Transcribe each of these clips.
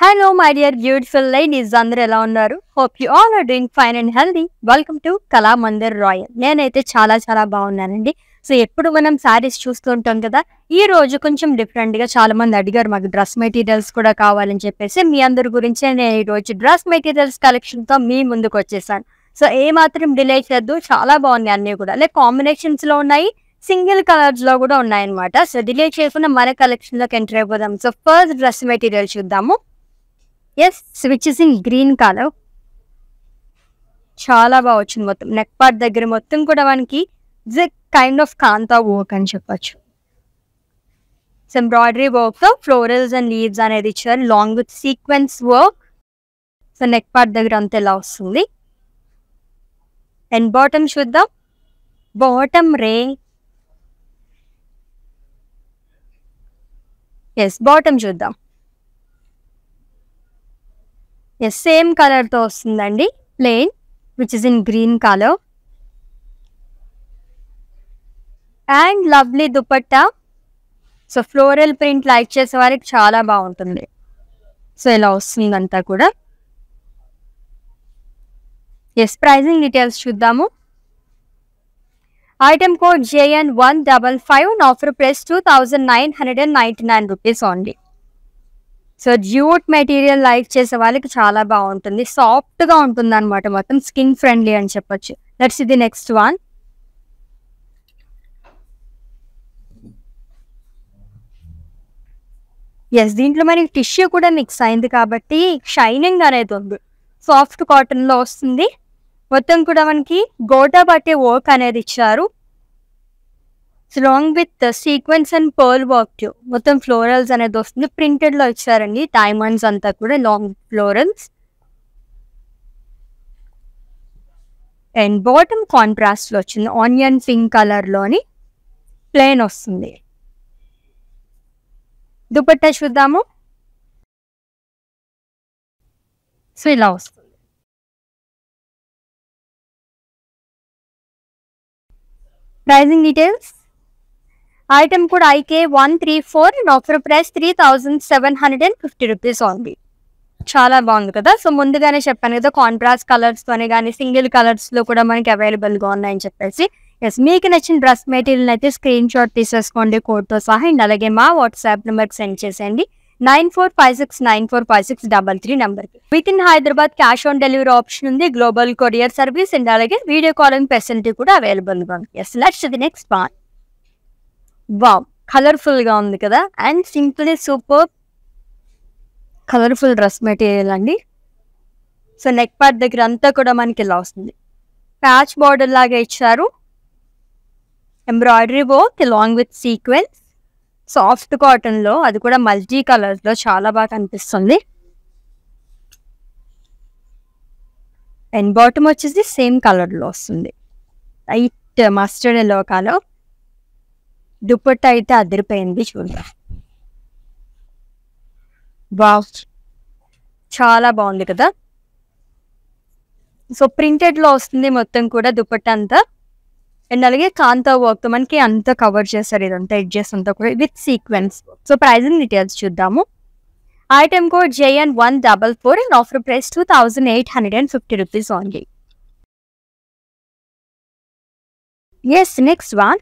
Hello, my dear beautiful ladies. అందరూ ఎలా ఉన్నారు? Hope you all are doing fine and healthy. Welcome to Kalamandir royal. నేనైతే చాలా బాగున్నానండి. సో ఎప్పుడు మనం సారీస్ చూస్తూ ఉంటాం కదా. ఈ రోజు కొంచెం డిఫరెంట్ గా చాలా మంది అడిగారు మాకు డ్రెస్ మెటీరియల్స్ కూడా కావాలని చెప్పేసి మీ అందరి గురించి నేను ఈ రోజు డ్రెస్ మెటీరియల్స్ కలెక్షన్ తో మీ ముందుకు వచ్చేసాను. సో ఏ మాత్రం డిలే చేయొద్దు. చాలా బాగున్నాయి అన్ని కూడా. లైక్ కాంబినేషన్స్ లో ఉన్నాయి, సింగిల్ కలర్స్ లో కూడా ఉన్నాయన్నమాట. సో డిలే చేయకుండా మన కలెక్షన్ లోకి ఎంటర్ అయిపోదాం. సో ఫస్ట్ డ్రెస్ మెటీరియల్ చూద్దాము. Yes, which is in green colour. చాలా బాగా వచ్చింది. మొత్తం నెక్ పార్ట్ దగ్గర మొత్తం కూడా మనకి కైండ్ ఆఫ్ కాంతా వర్క్ అని చెప్పొచ్చు. ఎంబ్రాయిడరీ వర్క్ తో ఫ్లోరల్స్ అండ్ లీవ్స్ అనేది ఇచ్చారు, long with sequence work. So neck part దగ్గర అంతా ఎలా వస్తుంది. అండ్ బాటమ్ చూద్దాం. బాటమ్ బాటమ్ చూద్దాం. ఎస్, సేమ్ కలర్ తో వస్తుందండి, plain which is in green colour. And lovely dupatta. So floral print like చేసే వారికి చాలా బాగుంటుంది. సో ఇలా వస్తుందంతా కూడా. ఎస్, ప్రైజింగ్ డీటెయిల్స్ చూద్దాము. Item code JN155, offer price 2999 rupees only. So jute material like చేసే వాళ్ళకి చాలా బాగుంటుంది, సాఫ్ట్ గా ఉంటుంది అనమాట, మొత్తం స్కిన్ ఫ్రెండ్లీ అని చెప్పొచ్చు. లెట్స్ ఇది నెక్స్ట్ వన్. ఎస్, దీంట్లో మనకి టిష్యూ కూడా మిక్స్ అయింది కాబట్టి షైనింగ్ అనేది ఉంది. సాఫ్ట్ కాటన్ లో వస్తుంది. మొత్తం కూడా మనకి గోటా పట్టే వర్క్ అనేది ఇచ్చారు, long with sequence and pearl work. మొత్తం ఫ్లోరల్స్ అనేది వస్తుంది, ప్రింటెడ్ లో ఇచ్చారండి, డైమండ్స్ అంతా కూడా long florals. And bottom contrast లో వచ్చింది, ఆనియన్ పింక్ కలర్ లోని ప్లెయిన్ వస్తుంది. దుపట్టా చూద్దాము. సో ఇలా వస్తుంది. Pricing details. ఐటమ్ కూడా IK134, offer price 3750 rupees only. చాలా బాగుంది కదా. సో ముందుగానే చెప్పాను కదా, కాంట్రాస్ట్ కలర్స్ తోనే కానీ సింగిల్ కలర్స్ లో కూడా మనకి అవైలబుల్ గా ఉన్నాయని చెప్పేసి. ఎస్, మీకు నచ్చిన డ్రెస్ మెటీరియల్ అయితే స్క్రీన్ షాట్ తీసేసుకోండి కోడ్ తో సహా. అండ్ అలాగే మా వాట్సాప్ నెంబర్కి సెండ్ చేసేయండి, 9456945633 నెంబర్కి. With in Hyderabad cash on delivery option ఉంది, గ్లోబల్ కొరియర్ సర్వీస్, అండ్ అలాగే వీడియో కాలింగ్ ఫెసిలిటీ కూడా అవైలబుల్ గా ఉంది. Yes, let's the next one. Wow, colourful గా ఉంది కదా. And simply super colourful dress material అండి. సో నెక్ పార్ట్ దగ్గర అంతా కూడా మనకి ఇలా వస్తుంది, ప్యాచ్ బార్డర్ లాగా ఇచ్చారు, embroidery work long with sequence, soft cotton లో, అది కూడా మల్టీ కలర్స్ లో చాలా బాగా కనిపిస్తుంది. అండ్ బాటమ్ వచ్చేసి సేమ్ కలర్ లో వస్తుంది, light mustard yellow colour. Dupatta అయితే అదిరిపోయింది, చూద్దాం. వావ్, చాలా బాగుంది కదా. సో ప్రింటెడ్ లో వస్తుంది మొత్తం కూడా దుపట్టా అంతా. అండ్ అలాగే కాంతా వర్క్ తో మనకి అంతా కవర్ చేస్తారు, ఇదంతా ఎడ్జెస్ అంతా కూడా with sequence. So pricing details చూద్దాము. Item code JN144, offer price 2850 rupees only. Yes, next one.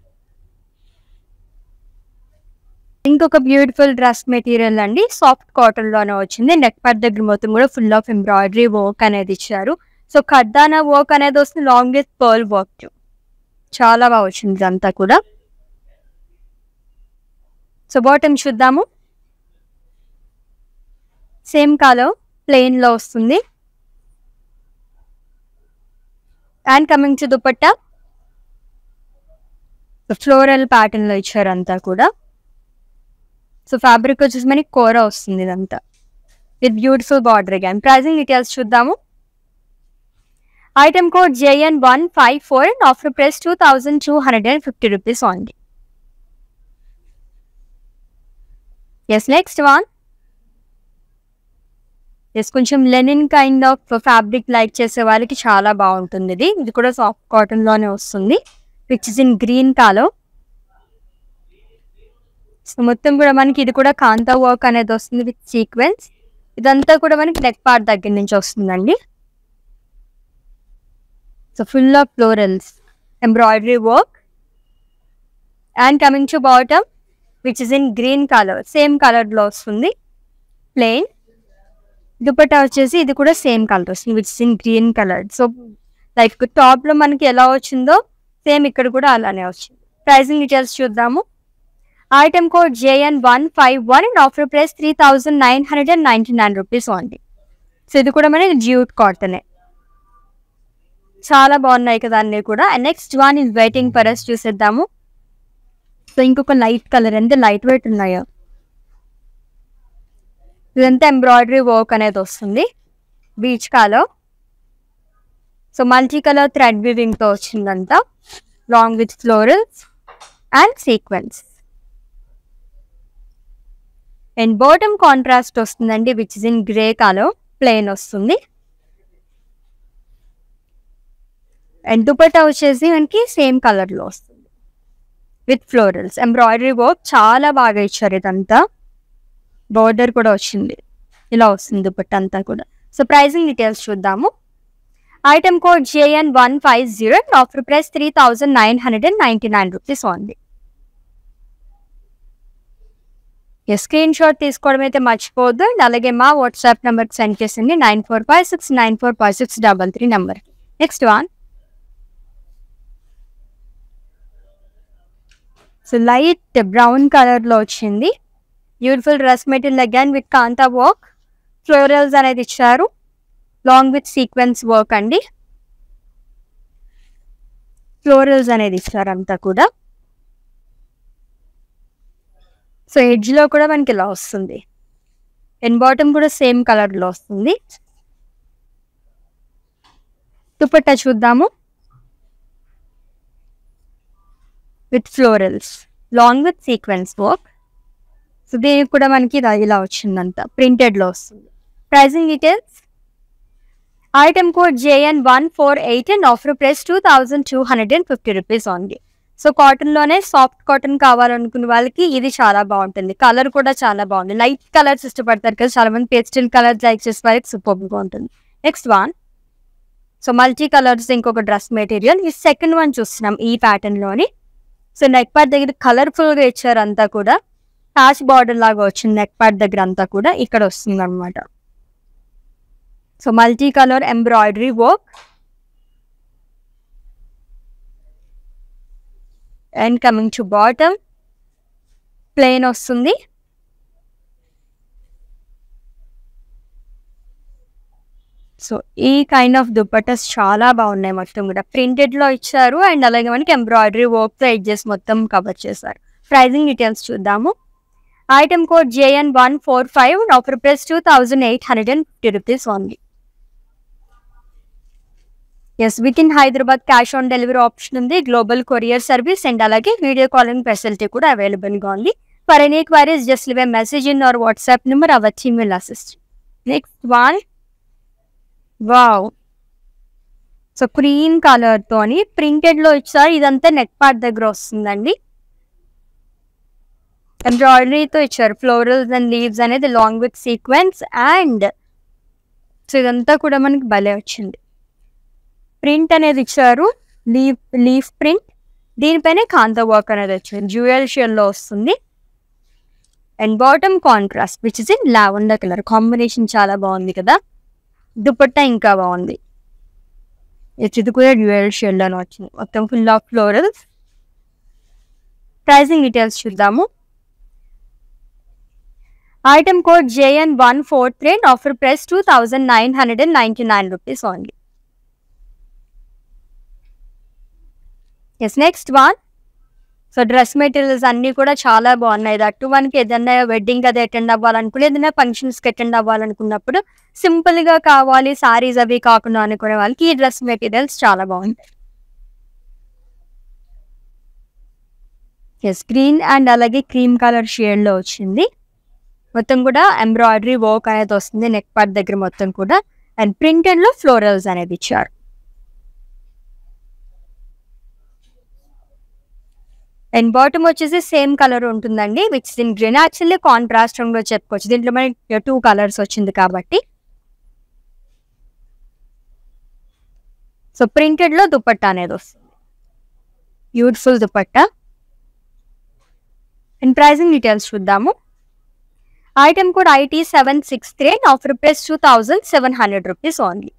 ఇంకొక బ్యూటిఫుల్ డ్రెస్ మెటీరియల్ అండి, సాఫ్ట్ కాటన్ లోనే వచ్చింది. నెక్ పార్ట్ దగ్గర మొత్తం కూడా ఫుల్ ఆఫ్ ఎంబ్రాయిడరీ వర్క్ అనేది ఇచ్చారు. సో ఖర్దానా వర్క్ అనేది వస్తుంది, లాంగ్ విత్ పర్ల్ వర్క్. చాలా బాగా వచ్చింది ఇదంతా కూడా. సో బాటమ్ చూద్దాము. సేమ్ కలర్, ప్లెయిన్ లో వస్తుంది. And coming to dupatta, floral pattern లో ఇచ్చారు అంతా కూడా. సో ఫ్యాబ్రిక్ వచ్చేసి మనకి కోరా వస్తుంది ఇదంతా with beautiful border. Again pricing details చూద్దాము. Item code JN154, offer price 2250 rupees only. Yes, next one. Yes, కొంచెం linen kind of fabric like చేసే వాళ్ళకి చాలా బాగుంటుంది ఇది. ఇది కూడా సాఫ్ట్ కాటన్ లోనే వస్తుంది, which is in green colour. So మొత్తం కూడా మనకి ఇది కూడా కాంతా వర్క్ అనేది వస్తుంది విత్ సీక్వెన్స్. ఇదంతా కూడా మనకి నెక్ పార్ట్ దగ్గర నుంచి వస్తుందండి. So full of florals, embroidery work. And coming to bottom which is in green colour, same కలర్లో వస్తుంది, ప్లెయిన్. దుపట్టా వచ్చేసి ఇది కూడా సేమ్ కలర్ వస్తుంది which is in green colour. So like టాప్లో మనకి ఎలా వచ్చిందో సేమ్ ఇక్కడ కూడా అలానే వచ్చింది. ప్రైసింగ్ డీటెయిల్స్ చూద్దాము. Item code JN151 and offer price 3999 rupees only. So ఇది కూడా మనకి జ్యూట్ కాటనే, చాలా బాగున్నాయి కదా అన్నీ కూడా. And next one is waiting for us, చూసేద్దాము. సో ఇంకొక లైట్ కలర్, ఎంత లైట్ వెయిట్ ఉన్నాయో. ఇదంతా ఎంబ్రాయిడరీ వర్క్ అనేది వస్తుంది, peach colour. So multi colour thread వీవింగ్తో వచ్చిందంతా, long with florals and sequence. And bottom contrast వస్తుందండి which is in grey colour, plain వస్తుంది. అండ్ దుపట్టా వచ్చేసి మనకి సేమ్ కలర్లో వస్తుంది విత్ ఫ్లోరల్స్, ఎంబ్రాయిడరీ వర్క్ చాలా బాగా ఇచ్చారు. ఇదంతా బోర్డర్ కూడా వచ్చింది, ఇలా వస్తుంది దుపట్టా అంతా కూడా. సో ప్రైసింగ్ డీటెయిల్స్ చూద్దాము. Item code JN150 and offer price 3999 rupees only. Screen shot తీసుకోవడం అయితే మర్చిపోవద్దు. అండ్ అలాగే మా వాట్సాప్ నెంబర్కి సెండ్ చేసింది 9456945633 number. Next one, so light brown కలర్లో వచ్చింది, beautiful dress material again with kantha work, florals అనేది ఇచ్చారు, లాంగ్ విత్ సీక్వెన్స్ వర్క్ అండి. ఫ్లోరల్స్ అనేది ఇచ్చారు అంతా కూడా. సో ఎడ్జ్లో కూడా మనకి ఇలా వస్తుంది. అండ్ బాటమ్ కూడా సేమ్ కలర్లో వస్తుంది. దుపట్టా చూద్దాము. With florals, long with sequence work. So దీనికి కూడా మనకి ఇలా వచ్చిందంతా, ప్రింటెడ్లో వస్తుంది. Pricing details. Item code JN148 and offer price 2250 rupees only. So కాటన్లోనే సాఫ్ట్ కాటన్ కావాలనుకున్న వాళ్ళకి ఇది చాలా బాగుంటుంది. కలర్ కూడా చాలా బాగుంది, లైట్ కలర్స్ ఇష్టపడతారు కదా చాలా మంది, పేస్టల్ కలర్స్ లైక్ చేసే వాళ్ళకి సూపర్గా ఉంటుంది. Next one, so multi colours ఇంకొక డ్రెస్ మెటీరియల్. ఈ సెకండ్ వన్ చూస్తున్నాం ఈ ప్యాటర్న్లోని. సో నెక్ పార్ట్ దగ్గర కలర్ఫుల్గా ఇచ్చారు అంతా కూడా, ప్యాచ్ బార్డర్ లాగా వచ్చింది నెక్ పార్ట్ దగ్గర అంతా కూడా, ఇక్కడ వస్తుంది అనమాట. So multi colour embroidery work. And coming to bottom, plain వస్తుంది. సో ఈ కైండ్ ఆఫ్ దుపట్టాస్ చాలా బాగున్నాయి, మొత్తం కూడా ప్రింటెడ్లో ఇచ్చారు. అండ్ అలాగే మనకి ఎంబ్రాయిడరీ వర్క్తో ఎడ్జెస్ మొత్తం కవర్ చేశారు. ప్రైజింగ్ డీటెయిల్స్ చూద్దాము. Item code JN145 and offer price 2850 rupees only. With in Hyderabad cash on delivery option ఉంది, గ్లోబల్ కొరియర్ సర్వీస్ అండ్ అలాగే వీడియో కాలింగ్ ఫెసిలిటీ కూడా అవైలబుల్గా ఉంది. For any queries just leave a message in our WhatsApp number, our team will assist. Next one, wow, so cream కలర్తోని ప్రింటెడ్లో ఇచ్చారు. ఇదంతా neck part దగ్గర వస్తుందండి, ఎంబ్రాయిడరీతో ఇచ్చారు, ఫ్లోరల్స్ అండ్ లీవ్స్ అనేది long with sequence. And so ఇదంతా కూడా మనకి భలే వచ్చింది. ప్రింట్ అనేది ఇచ్చారు, లీఫ్ ప్రింట్, దీనిపైన కాంతా వర్క్ అనేది వచ్చింది, జ్యువెల్ షేడ్లో వస్తుంది. And bottom contrast which is in lavender colour, combination చాలా బాగుంది కదా. దుపట్టా ఇంకా బాగుంది, ఇది కూడా జ్యువెల్ షేడ్లోనే వచ్చింది, మొత్తం full of florals. Pricing details చూద్దాము. Item code JN143 and offer price 2999 rupees only. Next one, so dress materials అన్నీ కూడా చాలా బాగున్నాయి. దట్టు మనకి ఏదైనా వెడ్డింగ్ అది అటెండ్ అవ్వాలనుకుని, ఏదైనా ఫంక్షన్స్కి అటెండ్ అవ్వాలనుకున్నప్పుడు సింపుల్గా కావాలి, సారీస్ అవి కాకుండా అనుకునే వాళ్ళకి ఈ డ్రెస్ మెటీరియల్స్ చాలా బాగుంటాయి. గ్రీన్ అండ్ అలాగే క్రీమ్ కలర్ షేడ్లో వచ్చింది, మొత్తం కూడా ఎంబ్రాయిడరీ వర్క్ అనేది వస్తుంది నెక్ పార్ట్ దగ్గర మొత్తం కూడా. అండ్ ప్రింటెడ్లో ఫ్లోరల్స్ అనేది ఇచ్చారు. అండ్ బాటమ్ వచ్చేసి సేమ్ కలర్ ఉంటుందండి, which in green. Actually contrast రంగులో చెప్పుకోవచ్చు, దీంట్లో మనకి 2 కలర్స్ వచ్చింది కాబట్టి. సో ప్రింటెడ్ లో దుపట్టా అనేది వస్తుంది, beautiful dupatta. And pricing details చూద్దాము. Item code IT763 and offer price 2700 rupees only.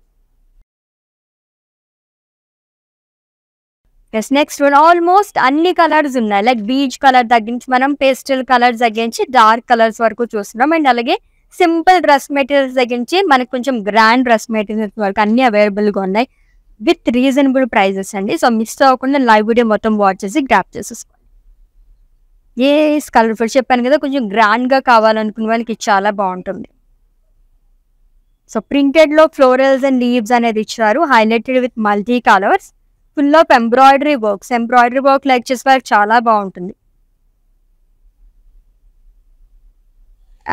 Yes, next one. Almost అన్ని కలర్స్ ఉన్నాయి, లైక్ బీచ్ కలర్ తగ్గించి మనం పేస్టల్ కలర్స్ తగ్గించి డార్క్ కలర్స్ వరకు చూస్తున్నాం. అండ్ అలాగే సింపుల్ డ్రెస్ మెటీరియల్స్ తగ్గించి మనకు కొంచెం గ్రాండ్ డ్రెస్ మెటీరియల్స్ వరకు అన్ని అవైలబుల్గా ఉన్నాయి విత్ రీజనబుల్ ప్రైజెస్ అండి. సో మిస్ అవ్వకుండా లైవ్ వీడియో మొత్తం వాచ్ చేసి గ్రాప్ చేసేసుకోండి. ఏ కలర్ఫుల్ చెప్పాను కదా, కొంచెం గ్రాండ్గా కావాలనుకున్న వాళ్ళకి చాలా బాగుంటుంది. సో ప్రింటెడ్లో ఫ్లోరల్స్ అండ్ లీవ్స్ అనేది ఇచ్చారు, highlighted with multi colours, full of embroidery works. Embroidery work like చేసే వారికి చాలా బాగుంటుంది.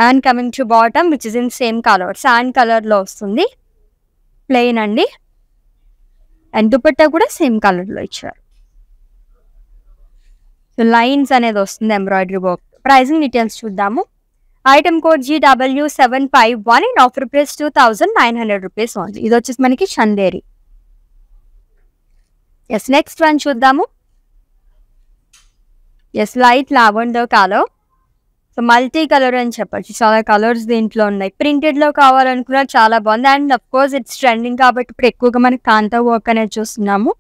And coming to bottom which is in same colour, sand కలర్లో వస్తుంది, ప్లెయిన్ అండి. అండ్ దుపట్టా కూడా సేమ్ కలర్లో ఇచ్చారు. సో లైన్స్ అనేది వస్తుంది ఎంబ్రాయిడరీ వర్క్. ప్రైజింగ్ డీటెయిల్స్ చూద్దాము. Item code GW751 and offer price 2900 rupees only. ఇది వచ్చేసి మనకి చందేరి. ఎస్, నెక్స్ట్ వన్ చూద్దాము. Yes, light lavender colour. So multi colour అని చెప్పచ్చు, చాలా కలర్స్ దీంట్లో ఉన్నాయి. ప్రింటెడ్లో కావాలనుకున్నా చాలా బాగుంది. And of course it's trending కాబట్టి ఇప్పుడు ఎక్కువగా మనకి కాంతా వర్క్ అనేది చూస్తున్నాము.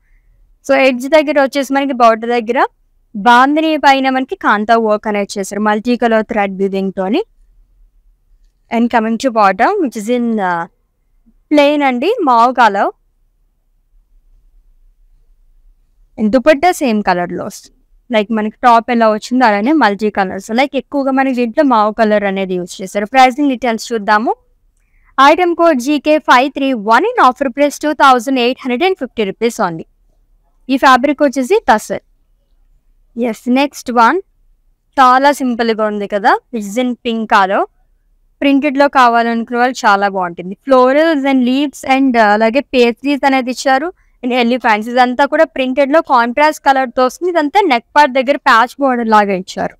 సో ఎడ్జ్ దగ్గర వచ్చేసి మనకి బార్డర్ దగ్గర బాందిని పైన మనకి కాంతా వర్క్ అనేది చేశారు మల్టీ కలర్ థ్రెడ్ వీవింగ్ తోని. And coming to bottom which is in plain అండి, మావ్ కలర్. అండ్ దుపట్టా సేమ్ కలర్లో వస్తుంది, లైక్ మనకి టాప్ ఎలా వచ్చిందో అలానే మల్టీ కలర్స్, లైక్ ఎక్కువగా మనకి దీంట్లో మావ్ కలర్ అనేది యూజ్ చేశారు. ప్రైజింగ్ డీటెయిల్స్ చూద్దాము. Item code GK531 and offer price 2850 rupees only. ఈ ఫ్యాబ్రిక్ వచ్చేసి టసర్. Yes, next one. చాలా సింపుల్గా ఉంది కదా, ఇట్స్ ఇన్ పింక్ కలర్. ప్రింటెడ్లో కావాలనుకునే వాళ్ళు చాలా బాగుంటుంది. ఫ్లోరల్స్ అండ్ లీవ్స్ అండ్ అలాగే పేస్ట్రీస్ అనేది ఇచ్చారు. అండ్ ఎలిఫెంట్స్, ఇదంతా కూడా ప్రింటెడ్లో కాంట్రాస్ట్ కలర్తో వస్తుంది. ఇదంతా నెక్ పార్ట్ దగ్గర ప్యాచ్ బోర్డర్ లాగా ఇచ్చారు.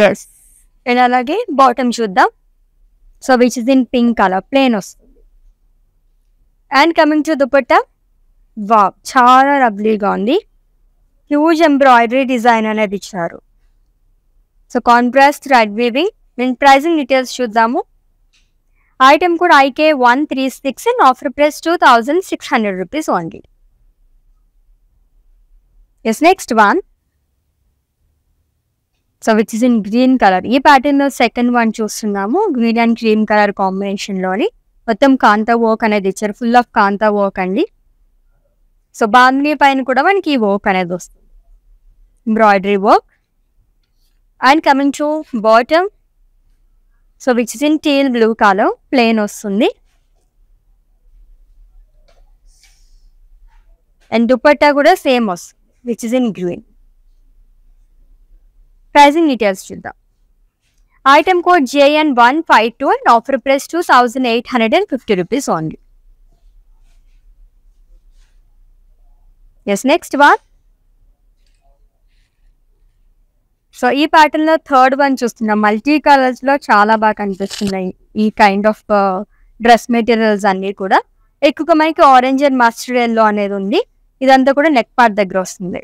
ఎస్, అండ్ అలాగే బాటమ్ చూద్దాం. So which is in pink colour, plain వస్తుంది. And coming to dupatta, wow చాలా లవ్లీగా ఉంది, హ్యూజ్ ఎంబ్రాయిడరీ డిజైన్ అనేది ఇచ్చారు. So contrast thread weaving. And pricing details చూద్దాము. ఐటమ్ కూడా IK136 and offer price 2600 rupees only. Yes, next one. So which is in green colour. ఈ ప్యాటర్న్లో సెకండ్ వన్ చూస్తున్నాము, గ్రీన్ అండ్ క్రీమ్ కలర్ కాంబినేషన్లోని మొత్తం kantha work అనేది ఇచ్చారు, ఫుల్ ఆఫ్ కాంతా వర్క్ అండి. సో బాందిని పైన కూడా మనకి ఈ వర్క్ అనేది వస్తుంది, embroidery work. And coming to bottom, so which is in teal blue colour, plain వస్తుంది. అండ్ దుపట్టా కూడా సేమ్ వస్తుంది, which is in green. Pricing details చూద్దాం. Item code JN152 and offer price 2850 rupees only. Yes, next one. So ఈ pattern లో third one చూస్తున్నాం, multi colours లో చాలా బాగా కనిపిస్తున్నాయి ఈ కైండ్ ఆఫ్ డ్రెస్ మెటీరియల్స్ అన్ని కూడా. ఎక్కువగా మనకి ఆరెంజ్ అండ్ మస్టర్డ్ ఎల్లో అనేది ఉంది. ఇదంతా కూడా నెక్ పార్ట్ దగ్గర వస్తుంది,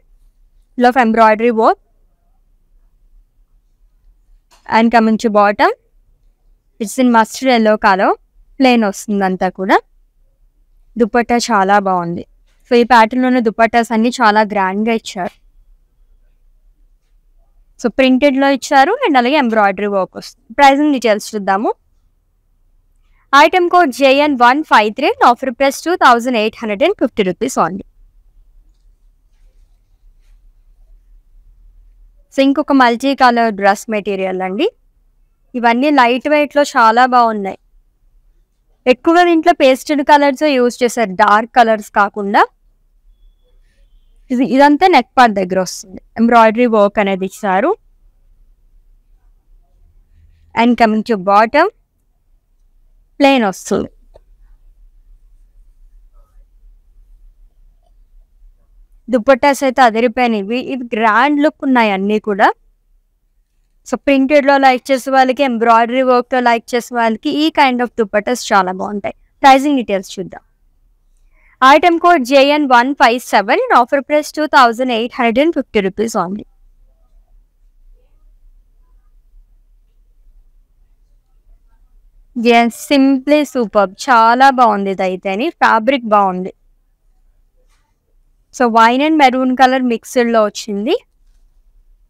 full of embroidery work. And coming to bottom, it's in mustard yellow colour, plain వస్తుంది అంతా కూడా. దుపట్టా చాలా బాగుంది. సో ఈ ప్యాటర్న్లోనే దుపట్టాస్ అన్ని చాలా గ్రాండ్గా ఇచ్చారు. సో ప్రింటెడ్లో ఇచ్చారు అండ్ అలాగే ఎంబ్రాయిడరీ వర్క్ వస్తుంది. ప్రైజింగ్ డీటెయిల్స్ చూద్దాము. Item code JN153 offer price 2850 rupees only. So ఇంకొక మల్టీ కలర్ డ్రెస్ మెటీరియల్ అండి. ఇవన్నీ లైట్ వెయిట్లో చాలా బాగున్నాయి. ఎక్కువగా దీంట్లో పేస్టల్ కలర్స్ యూజ్ చేశారు, డార్క్ కలర్స్ కాకుండా. ఇదంతా నెక్ పార్ట్ దగ్గర వస్తుంది, ఎంబ్రాయిడరీ వర్క్ అనేది ఇచ్చారు. And coming to bottom, plain వస్తుంది. దుపట్టాస్ అయితే అదిరిపోయినవి. ఇవి గ్రాండ్ లుక్ ఉన్నాయి అన్నీ కూడా. సో ప్రింటెడ్‌లో లైక్ చేసే వాళ్ళకి, ఎంబ్రాయిడరీ వర్క్‌లో లైక్ చేసే వాళ్ళకి ఈ కైండ్ ఆఫ్ దుపట్టాస్ చాలా బాగుంటాయి. ప్రైజింగ్ డీటెయిల్స్ చూద్దాం. Item code JN157 and offer price 2850 rupees only. Yes, simply superb. చాలా బాగుంది ఇదైతేని. ఫ్యాబ్రిక్ బాగుంది. So wine and maroon colour మిక్స్డ్‌లో వచ్చింది.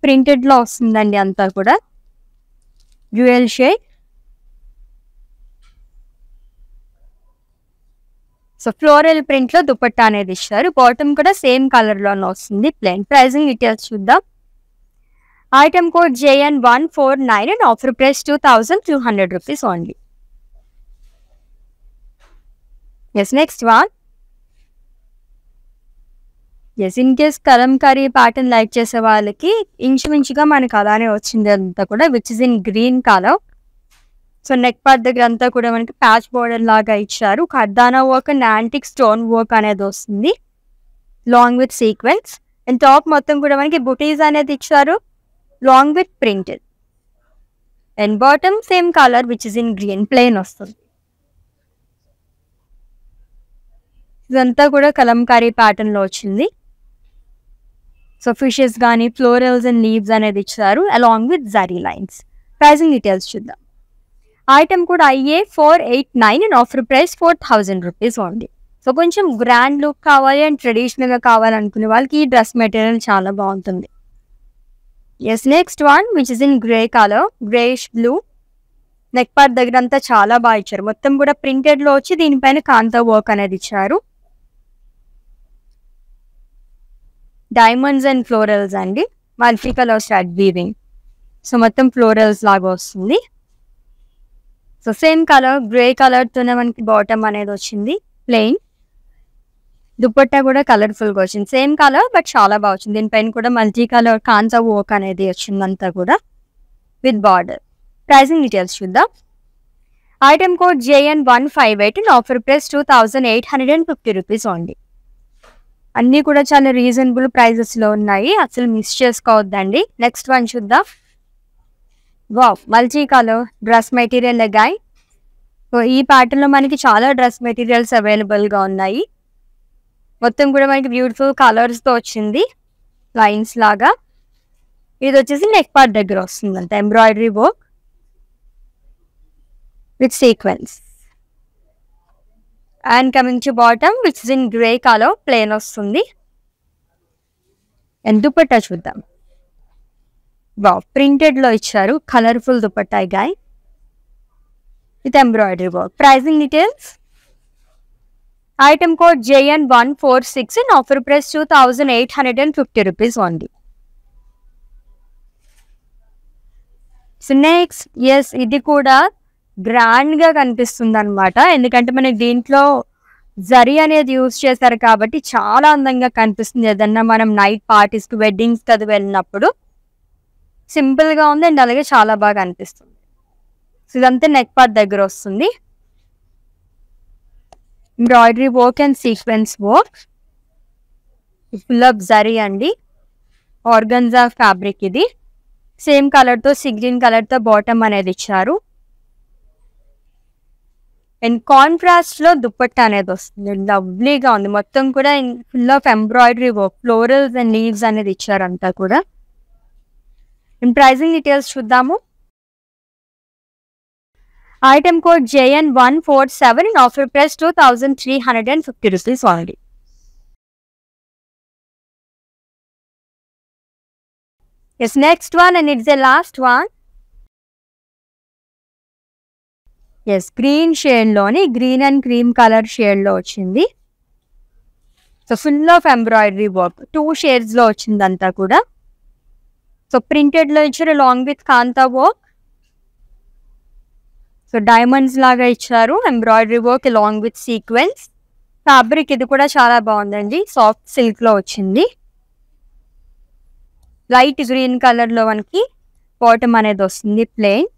ప్రింటెడ్‌లో వస్తుందండి అంతా కూడా. Dual shade. సో ఫ్లోరల్ ప్రింట్లో దుపట్టా అనేది ఇచ్చారు. బాటమ్ కూడా సేమ్ కలర్లోనే వస్తుంది ప్లెయిన్. ప్రైజింగ్ డీటెయిల్స్ చూద్దాం. Item code JN149 and offer price 2200 rupees only. Yes, next one. Yes, in case kalamkari pattern like చేసే వాళ్ళకి ఇంచుమించుగా మనకు అలానే వచ్చింది అంతా కూడా, which is in green colour. So neck part దగ్గర అంతా కూడా మనకి ప్యాచ్ బోర్డర్ లాగా ఇచ్చారు. ఖర్దానా work and antique stone work అనేది వస్తుంది long with sequence. And top మొత్తం కూడా మనకి బుటీస్ అనేది ఇచ్చారు long with printed. And bottom same colour which is in green plain వస్తుంది. ఇదంతా కూడా కలంకారీ ప్యాటర్న్లో వచ్చింది. సో ఫిషెస్ కానీ ఫ్లోరల్స్ అండ్ లీవ్స్ అనేది ఇచ్చారు along with zari lines. Pricing details చూద్దాం. ఐటమ్ కూడా IA489 and offer price 4000 rupees only. So కొంచెం గ్రాండ్ లుక్ కావాలి అండ్ ట్రెడిషనల్గా కావాలనుకునే వాళ్ళకి ఈ డ్రెస్ మెటీరియల్ చాలా బాగుంటుంది. Yes, next one which is in grey colour, greyish blue. Neck part దగ్గర అంతా చాలా బాగా ఇచ్చారు. మొత్తం కూడా ప్రింటెడ్లో వచ్చి దీనిపైన కాంతా వర్క్ అనేది ఇచ్చారు. డైమండ్స్ అండ్ ఫ్లోరల్స్ అండి. Multi colour start weaving. So మొత్తం ఫ్లోరల్స్ లాగా వస్తుంది. సో సేమ్ కలర్ గ్రే కలర్తోనే మనకి బాటమ్ అనేది వచ్చింది ప్లెయిన్. దుపట్టా కూడా కలర్ఫుల్గా వచ్చింది. సేమ్ కలర్ బట్ చాలా బాగా వచ్చింది. దీనిపైన కూడా మల్టీ కలర్ కాంతా వర్క్ అనేది వచ్చింది అంతా కూడా విత్ బార్డర్. ప్రైజింగ్ డీటెయిల్స్ చూద్దాం. Item code JN158 and offer price 2850 rupees only. అన్నీ కూడా చాలా రీజనబుల్ ప్రైజెస్లో ఉన్నాయి, అసలు మిస్ చేసుకోవద్దండి. నెక్స్ట్ వన్ చూద్దాం. Wow, multi colour dress material లెగాయ్. సో ఈ ప్యాటర్న్లో మనకి చాలా డ్రెస్ మెటీరియల్స్ అవైలబుల్గా ఉన్నాయి. మొత్తం కూడా మనకి బ్యూటిఫుల్ కలర్స్తో వచ్చింది లైన్స్ లాగా. ఇది వచ్చేసి నెక్ పార్ట్ దగ్గర వస్తుంది అంత embroidery work with sequence. And coming to bottom which is in grey colour plain వస్తుంది. అండ్ దుపట్టా చూద్దాం. వావ్, ప్రింటెడ్లో ఇచ్చారు కలర్ఫుల్ దుపట్టా గాయ్ with embroidery work. Pricing details. Item code JN146 and offer price 2850 rupees only. So next, yes, ఇది కూడా గ్రాండ్గా కనిపిస్తుంది అనమాట. ఎందుకంటే మనకి దీంట్లో జరీ అనేది యూజ్ చేశారు కాబట్టి చాలా అందంగా కనిపిస్తుంది. ఏదన్నా మనం నైట్ పార్టీస్కి వెడ్డింగ్స్కి అది వెళ్ళినప్పుడు సింపుల్గా ఉంది అండ్ అలాగే చాలా బాగా అనిపిస్తుంది. సో ఇదంతా నెక్ పార్ట్ దగ్గర వస్తుంది. Embroidery work and sequence work. Full of zari అండి. ఆర్గన్జా ఫ్యాబ్రిక్ ఇది. సేమ్ కలర్తో గ్రీన్ కలర్తో బాటమ్ అనేది ఇచ్చారు. అండ్ కాంట్రాస్ట్లో దుపట్టా అనేది వస్తుంది. లవ్లీగా ఉంది. మొత్తం కూడా full of embroidery work, florals and leaves అనేది ఇచ్చారు అంతా కూడా. అండ్ ప్రైజింగ్ డీటెయిల్స్ చూద్దాము. Item code JN147 and offer price 2350 rupees only. Yes, next one and it's the last one. Yes, green షేడ్లోని గ్రీన్ అండ్ క్రీమ్ కలర్ షేడ్లో వచ్చింది. So full of embroidery work 2 షేడ్స్లో వచ్చింది అంతా కూడా. సో ప్రింటెడ్లో ఇచ్చారు long with kantha work. So diamonds లాగా ఇచ్చారు embroidery work long with sequence. Fabric ఇది కూడా చాలా బాగుందండి. సాఫ్ట్ సిల్క్లో వచ్చింది. లైట్ గ్రీన్ కలర్లో మనకి బాటమ్ అనేది వస్తుంది plain.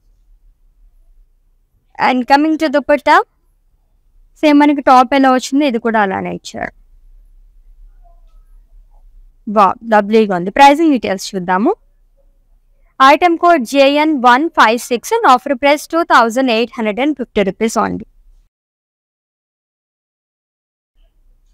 And coming to dupatta, same మనకి టాప్ ఎలా వచ్చింది ఇది కూడా అలానే ఇచ్చారు. వా లవ్లీగా ఉంది. ప్రైజింగ్ డీటెయిల్స్ చూద్దాము. Item code JN156 and offer price 2850 rupees only.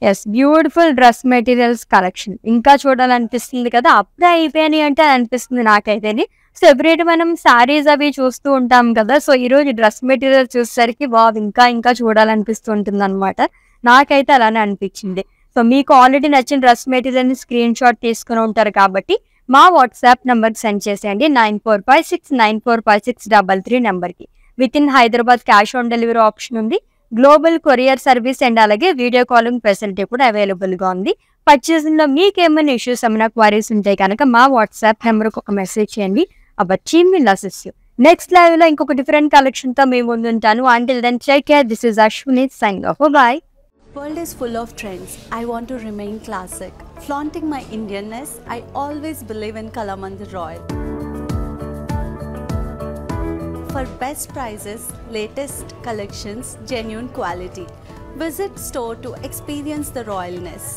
Yes, beautiful dress materials collection. ఇంకా చూడాలనిపిస్తుంది కదా, అప్పుడే అయిపోయాయి అంటే అనిపిస్తుంది నాకైతేని. సో ఎవ్రీడే మనం శారీస్ అవి చూస్తూ ఉంటాం కదా, సో ఈరోజు డ్రెస్ మెటీరియల్ చూసేసరికి ఇంకా ఇంకా చూడాలనిపిస్తూ ఉంటుంది అనమాట. నాకైతే అలానే అనిపించింది. సో మీకు ఆల్రెడీ నచ్చిన డ్రెస్ మెటీరియల్ని స్క్రీన్ షాట్ తీసుకుని ఉంటారు కాబట్టి మా వాట్సాప్ నెంబర్కి సెండ్ చేసేయండి 9456945633 నెంబర్కి. With in Hyderabad cash on delivery option ఉంది. గ్లోబల్ కొరియర్ సర్వీస్ అండ్ అలాగే వీడియో కాలింగ్ ఫెసిలిటీ కూడా అవైలబుల్గా ఉంది. పర్చేసింగ్లో మీకు ఏమైనా ఇష్యూస్ ఏమైనా క్వైరీస్ ఉంటే కనుక మా వాట్సాప్ నెంబర్కి ఒక మెసేజ్ చేయండి. Our team will assist you. Next లైవ్లో ఇంకొక డిఫరెంట్ కలెక్షన్తో మేము ముందుంటాను. Until then take care. This is Ashwini signing off. Bye. World is full of trends. I want to remain classic. Flaunting my Indianness, I always believe in Kalamandir Royal. For best prices, latest collections, genuine quality. Visit store to experience the royalness.